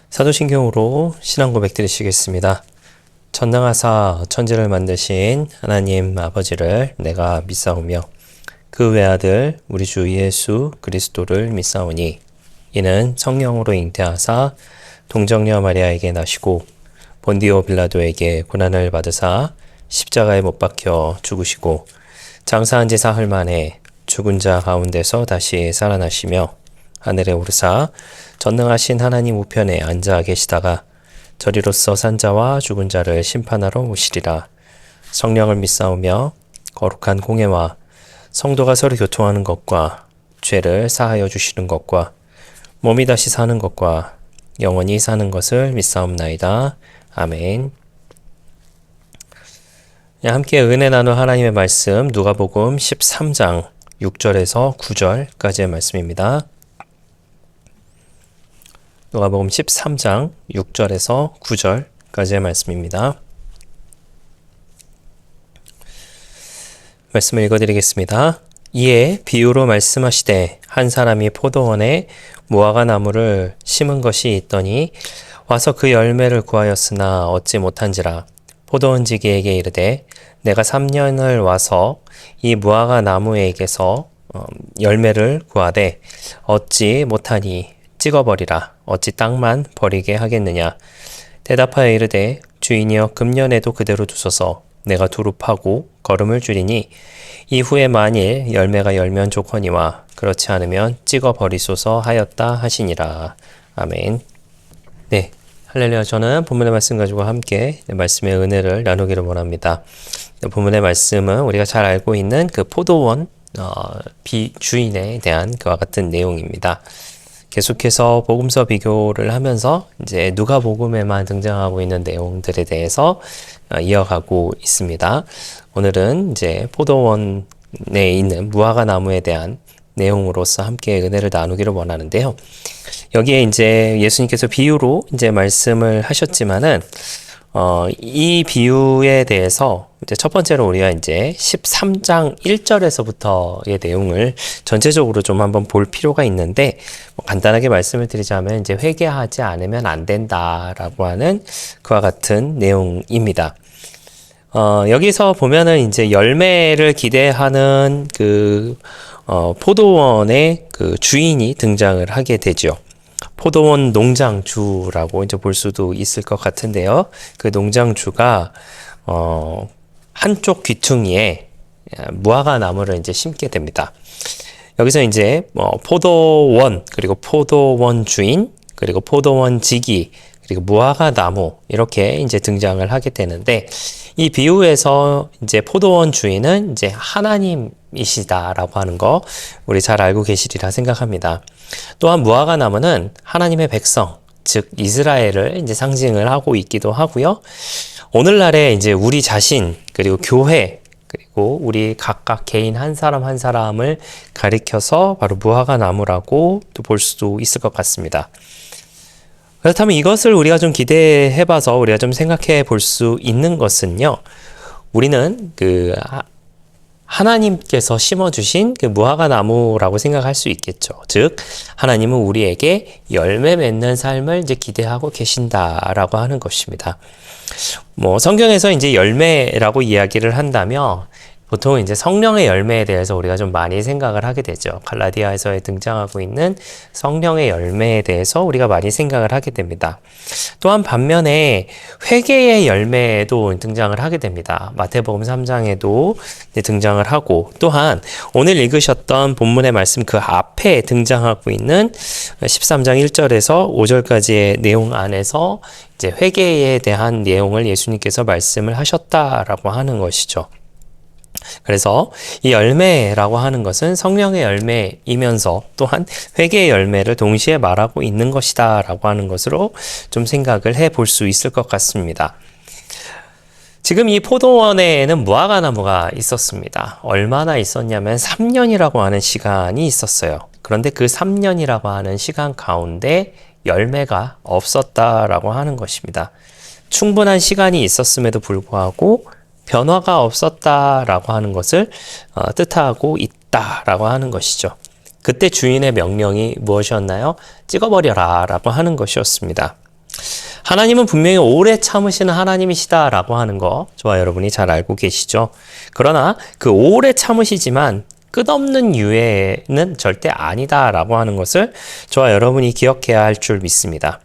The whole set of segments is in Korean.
사도신경으로 신앙 고백 드리시겠습니다. 전능하사 천지를 만드신 하나님 아버지를 내가 믿사오며 그 외아들 우리 주 예수 그리스도를 믿사오니 이는 성령으로 잉태하사 동정녀 마리아에게 나시고 본디오 빌라도에게 고난을 받으사 십자가에 못 박혀 죽으시고 장사한 지 사흘 만에 죽은 자 가운데서 다시 살아나시며 하늘에 오르사 전능하신 하나님 우편에 앉아 계시다가 저리로서 산 자와 죽은 자를 심판하러 오시리라. 성령을 믿사오며 거룩한 공예와 성도가 서로 교통하는 것과 죄를 사하여 주시는 것과 몸이 다시 사는 것과 영원히 사는 것을 믿사옵나이다. 아멘. 함께 은혜 나눌 하나님의 말씀 누가복음 13장 6절에서 9절까지의 말씀입니다. 누가복음 13장 6절에서 9절까지의 말씀입니다. 말씀을 읽어드리겠습니다. 이에 비유로 말씀하시되 한 사람이 포도원에 무화과 나무를 심은 것이 있더니 와서 그 열매를 구하였으나 얻지 못한지라. 포도원지기에게 이르되 내가 3년을 와서 이 무화과 나무에게서 열매를 구하되 얻지 못하니 찍어버리라. 어찌 땅만 버리게 하겠느냐. 대답하여 이르되 주인이여 금년에도 그대로 두소서. 내가 두루 파고 거름을 줄이니 이후에 만일 열매가 열면 좋거니와 그렇지 않으면 찍어버리소서 하였다 하시니라. 아멘. 네, 할렐루야. 저는 본문의 말씀 가지고 함께 말씀의 은혜를 나누기를 원합니다. 본문의 말씀은 우리가 잘 알고 있는 그 포도원 주인에 대한 그와 같은 내용입니다. 계속해서 복음서 비교를 하면서 이제 누가복음에만 등장하고 있는 내용들에 대해서 이어가고 있습니다. 오늘은 이제 포도원에 있는 무화과 나무에 대한 내용으로서 함께 은혜를 나누기를 원하는데요. 여기에 이제 예수님께서 비유로 이제 말씀을 하셨지만은 이 비유에 대해서 이제 첫 번째로 우리가 이제 13장 1절에서부터의 내용을 전체적으로 좀 한번 볼 필요가 있는데, 간단하게 말씀을 드리자면 이제 회개하지 않으면 안 된다라고 하는 그와 같은 내용입니다. 여기서 보면은 이제 열매를 기대하는 포도원의 그 주인이 등장을 하게 되죠. 포도원 농장주라고 이제 볼 수도 있을 것 같은데요. 그 농장주가 한쪽 귀퉁이에 무화과 나무를 이제 심게 됩니다. 여기서 이제 포도원, 그리고 포도원 주인, 그리고 포도원 지기, 그리고 무화과 나무 이렇게 이제 등장을 하게 되는데, 이 비유에서 이제 포도원 주인은 이제 하나님이시다라고 하는 거 우리 잘 알고 계시리라 생각합니다. 또한 무화과 나무는 하나님의 백성, 즉 이스라엘을 이제 상징을 하고 있기도 하고요. 오늘날에 이제 우리 자신, 그리고 교회, 그리고 우리 각각 개인 한 사람 한 사람을 가리켜서 바로 무화과 나무라고 또 볼 수도 있을 것 같습니다. 그렇다면 이것을 우리가 좀 기대해봐서 우리가 좀 생각해 볼 수 있는 것은요, 우리는 하나님께서 심어주신 그 무화과 나무라고 생각할 수 있겠죠. 즉, 하나님은 우리에게 열매 맺는 삶을 이제 기대하고 계신다라고 하는 것입니다. 성경에서 이제 열매라고 이야기를 한다면 보통 이제 성령의 열매에 대해서 우리가 좀 많이 생각을 하게 되죠. 갈라디아에서 등장하고 있는 성령의 열매에 대해서 우리가 많이 생각을 하게 됩니다. 또한 반면에 회개의 열매도 등장을 하게 됩니다. 마태복음 3장에도 등장을 하고, 또한 오늘 읽으셨던 본문의 말씀 그 앞에 등장하고 있는 13장 1절에서 5절까지의 내용 안에서 이제 회개에 대한 내용을 예수님께서 말씀을 하셨다라고 하는 것이죠. 그래서 이 열매라고 하는 것은 성령의 열매이면서 또한 회개의 열매를 동시에 말하고 있는 것이다 라고 하는 것으로 좀 생각을 해볼 수 있을 것 같습니다. 지금 이 포도원에는 무화과 나무가 있었습니다. 얼마나 있었냐면 3년이라고 하는 시간이 있었어요. 그런데 그 3년이라고 하는 시간 가운데 열매가 없었다라고 하는 것입니다. 충분한 시간이 있었음에도 불구하고 변화가 없었다라고 하는 것을 뜻하고 있다라고 하는 것이죠. 그때 주인의 명령이 무엇이었나요? 찍어버려라 라고 하는 것이었습니다. 하나님은 분명히 오래 참으시는 하나님이시다라고 하는 거 저와 여러분이 잘 알고 계시죠. 그러나 그 오래 참으시지만 끝없는 유예는 절대 아니다라고 하는 것을 저와 여러분이 기억해야 할 줄 믿습니다.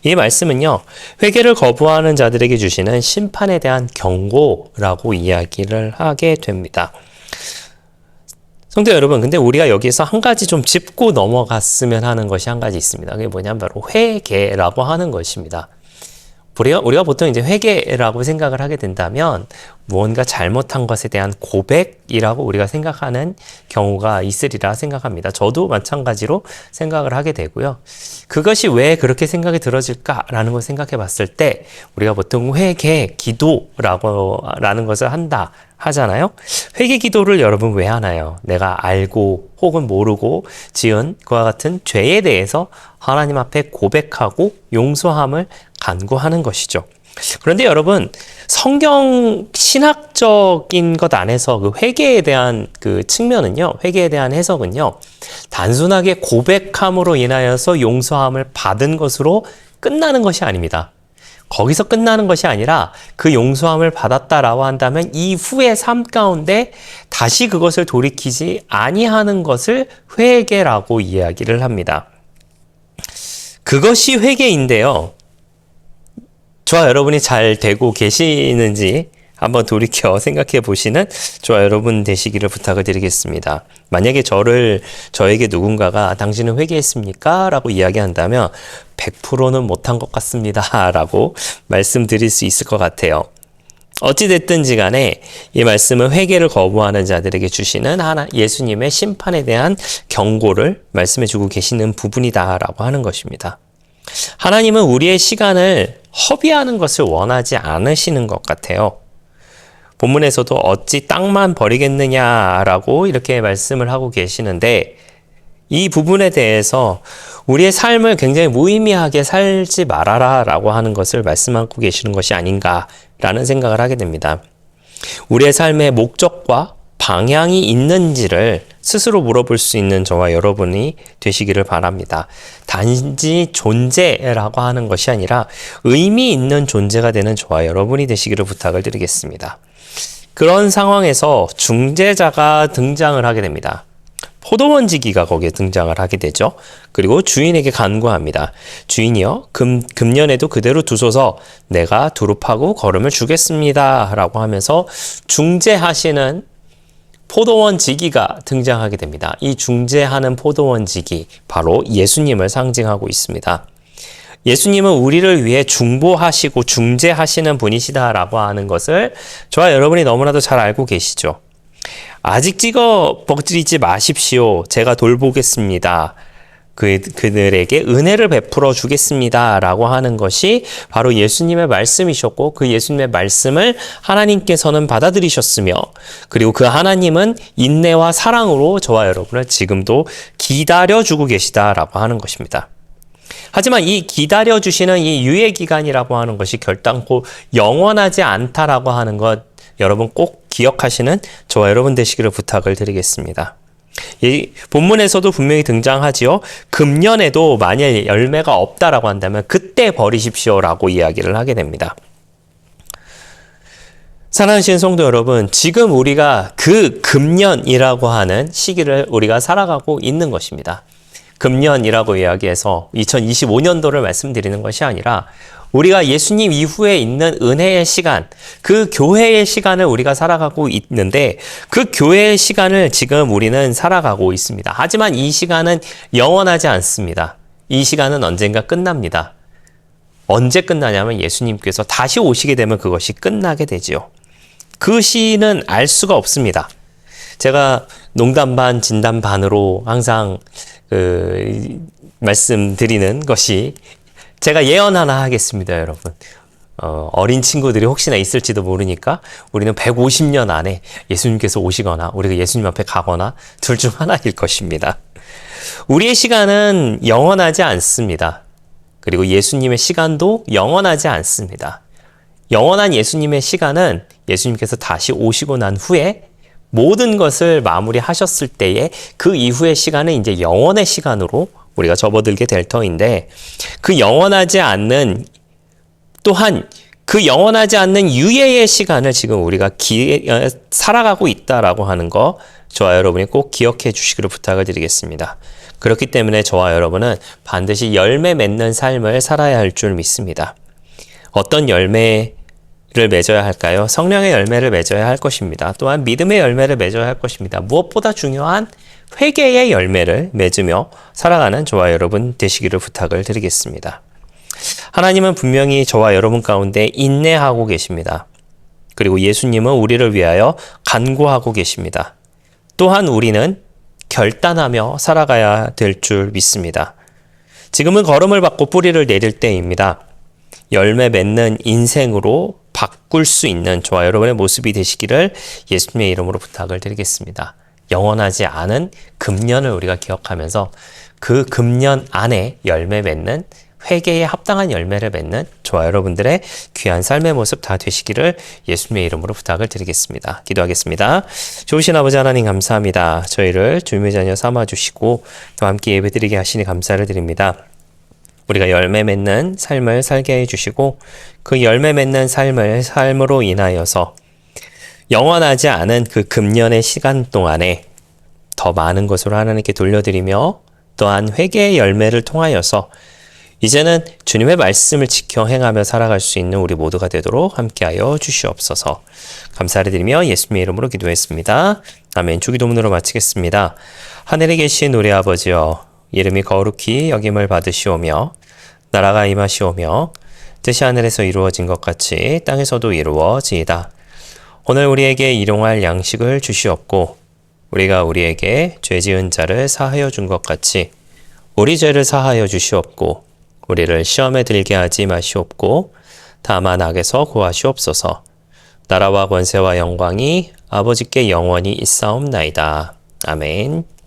이 말씀은요, 회개를 거부하는 자들에게 주시는 심판에 대한 경고라고 이야기를 하게 됩니다. 성도 여러분, 근데 우리가 여기서 한 가지 좀 짚고 넘어갔으면 하는 것이 한 가지 있습니다. 그게 뭐냐면 바로 회개라고 하는 것입니다. 우리가 보통 이제 회개라고 생각을 하게 된다면 무언가 잘못한 것에 대한 고백이라고 우리가 생각하는 경우가 있으리라 생각합니다. 저도 마찬가지로 생각을 하게 되고요. 그것이 왜 그렇게 생각이 들어질까라는 걸 생각해 봤을 때 우리가 보통 회개, 기도라는 것을 한다 하잖아요. 회개 기도를 여러분 왜 하나요? 내가 알고 혹은 모르고 지은 그와 같은 죄에 대해서 하나님 앞에 고백하고 용서함을 간구하는 것이죠. 그런데 여러분, 성경 신학적인 것 안에서 그 회개에 대한 그 측면은요, 회개에 대한 해석은요, 단순하게 고백함으로 인하여서 용서함을 받은 것으로 끝나는 것이 아닙니다. 거기서 끝나는 것이 아니라 그 용서함을 받았다라고 한다면 이후의 삶 가운데 다시 그것을 돌이키지 아니하는 것을 회개라고 이야기를 합니다. 그것이 회개인데요. 저와 여러분이 잘 되고 계시는지 한번 돌이켜 생각해 보시는 저와 여러분 되시기를 부탁을 드리겠습니다. 만약에 저에게 누군가가 당신은 회개했습니까? 라고 이야기한다면 100%는 못한 것 같습니다. 라고 말씀드릴 수 있을 것 같아요. 어찌됐든지 간에 이 말씀은 회개를 거부하는 자들에게 주시는 예수님의 심판에 대한 경고를 말씀해 주고 계시는 부분이다라고 하는 것입니다. 하나님은 우리의 시간을 허비하는 것을 원하지 않으시는 것 같아요. 본문에서도 어찌 땅만 버리겠느냐라고 이렇게 말씀을 하고 계시는데 이 부분에 대해서 우리의 삶을 굉장히 무의미하게 살지 말아라 라고 하는 것을 말씀하고 계시는 것이 아닌가라는 생각을 하게 됩니다. 우리의 삶의 목적과 방향이 있는지를 스스로 물어볼 수 있는 저와 여러분이 되시기를 바랍니다. 단지 존재라고 하는 것이 아니라 의미 있는 존재가 되는 저와 여러분이 되시기를 부탁을 드리겠습니다. 그런 상황에서 중재자가 등장을 하게 됩니다. 포도원지기가 거기에 등장을 하게 되죠. 그리고 주인에게 간구합니다. 주인이여, 금년에도 그대로 두소서 내가 두릅하고 거름을 주겠습니다. 라고 하면서 중재하시는 포도원지기가 등장하게 됩니다. 이 중재하는 포도원지기, 바로 예수님을 상징하고 있습니다. 예수님은 우리를 위해 중보하시고 중재하시는 분이시다라고 하는 것을 저와 여러분이 너무나도 잘 알고 계시죠. 아직 찍어 버리지 마십시오. 제가 돌보겠습니다. 그들에게 은혜를 베풀어 주겠습니다. 라고 하는 것이 바로 예수님의 말씀이셨고 그 예수님의 말씀을 하나님께서는 받아들이셨으며 그리고 그 하나님은 인내와 사랑으로 저와 여러분을 지금도 기다려주고 계시다라고 하는 것입니다. 하지만 이 기다려주시는 이 유예기간이라고 하는 것이 결단코 영원하지 않다라고 하는 것 여러분 꼭 기억하시는 저와 여러분 되시기를 부탁을 드리겠습니다. 이 본문에서도 분명히 등장하지요. 금년에도 만일 열매가 없다라고 한다면 그때 버리십시오라고 이야기를 하게 됩니다. 사랑하시는 성도 여러분, 지금 우리가 그 금년이라고 하는 시기를 우리가 살아가고 있는 것입니다. 금년이라고 이야기해서 2025년도를 말씀드리는 것이 아니라 우리가 예수님 이후에 있는 은혜의 시간, 그 교회의 시간을 우리가 살아가고 있는데 그 교회의 시간을 지금 우리는 살아가고 있습니다. 하지만 이 시간은 영원하지 않습니다. 이 시간은 언젠가 끝납니다. 언제 끝나냐면 예수님께서 다시 오시게 되면 그것이 끝나게 되지요. 그 시는 알 수가 없습니다. 제가 농담 반 진담 반으로 항상 말씀드리는 것이 제가 예언 하나 하겠습니다, 여러분. 어린 친구들이 혹시나 있을지도 모르니까 우리는 150년 안에 예수님께서 오시거나 우리가 예수님 앞에 가거나 둘 중 하나일 것입니다. 우리의 시간은 영원하지 않습니다. 그리고 예수님의 시간도 영원하지 않습니다. 영원한 예수님의 시간은 예수님께서 다시 오시고 난 후에 모든 것을 마무리하셨을 때에 그 이후의 시간은 이제 영원의 시간으로 우리가 접어들게 될 터인데 그 영원하지 않는 또한 그 영원하지 않는 유예의 시간을 지금 우리가 살아가고 있다라고 하는 거 저와 여러분이 꼭 기억해 주시기를 부탁을 드리겠습니다. 그렇기 때문에 저와 여러분은 반드시 열매 맺는 삶을 살아야 할 줄 믿습니다. 어떤 열매를 맺어야 할까요? 성령의 열매를 맺어야 할 것입니다. 또한 믿음의 열매를 맺어야 할 것입니다. 무엇보다 중요한 회개의 열매를 맺으며 살아가는 저와 여러분 되시기를 부탁을 드리겠습니다. 하나님은 분명히 저와 여러분 가운데 인내하고 계십니다. 그리고 예수님은 우리를 위하여 간구하고 계십니다. 또한 우리는 결단하며 살아가야 될 줄 믿습니다. 지금은 걸음을 받고 뿌리를 내릴 때입니다. 열매 맺는 인생으로 바꿀 수 있는 저와 여러분의 모습이 되시기를 예수님의 이름으로 부탁을 드리겠습니다. 영원하지 않은 금년을 우리가 기억하면서 그 금년 안에 열매 맺는 회개에 합당한 열매를 맺는 저와 여러분들의 귀한 삶의 모습 다 되시기를 예수님의 이름으로 부탁을 드리겠습니다. 기도하겠습니다. 좋으신 아버지 하나님 감사합니다. 저희를 주님의 자녀 삼아주시고 또 함께 예배드리게 하시니 감사를 드립니다. 우리가 열매 맺는 삶을 살게 해주시고 그 열매 맺는 삶으로 인하여서 영원하지 않은 그 금년의 시간 동안에 더 많은 것으로 하나님께 돌려드리며 또한 회개의 열매를 통하여서 이제는 주님의 말씀을 지켜 행하며 살아갈 수 있는 우리 모두가 되도록 함께하여 주시옵소서. 감사를 드리며 예수님의 이름으로 기도했습니다. 아멘. 주기도문으로 마치겠습니다. 하늘에 계신 우리 아버지여, 이름이 거룩히 여김을 받으시오며 나라가 임하시오며 뜻이 하늘에서 이루어진 것 같이 땅에서도 이루어지이다. 오늘 우리에게 일용할 양식을 주시옵고 우리가 우리에게 죄 지은 자를 사하여 준 것 같이 우리 죄를 사하여 주시옵고 우리를 시험에 들게 하지 마시옵고 다만 악에서 구하시옵소서. 나라와 권세와 영광이 아버지께 영원히 있사옵나이다. 아멘.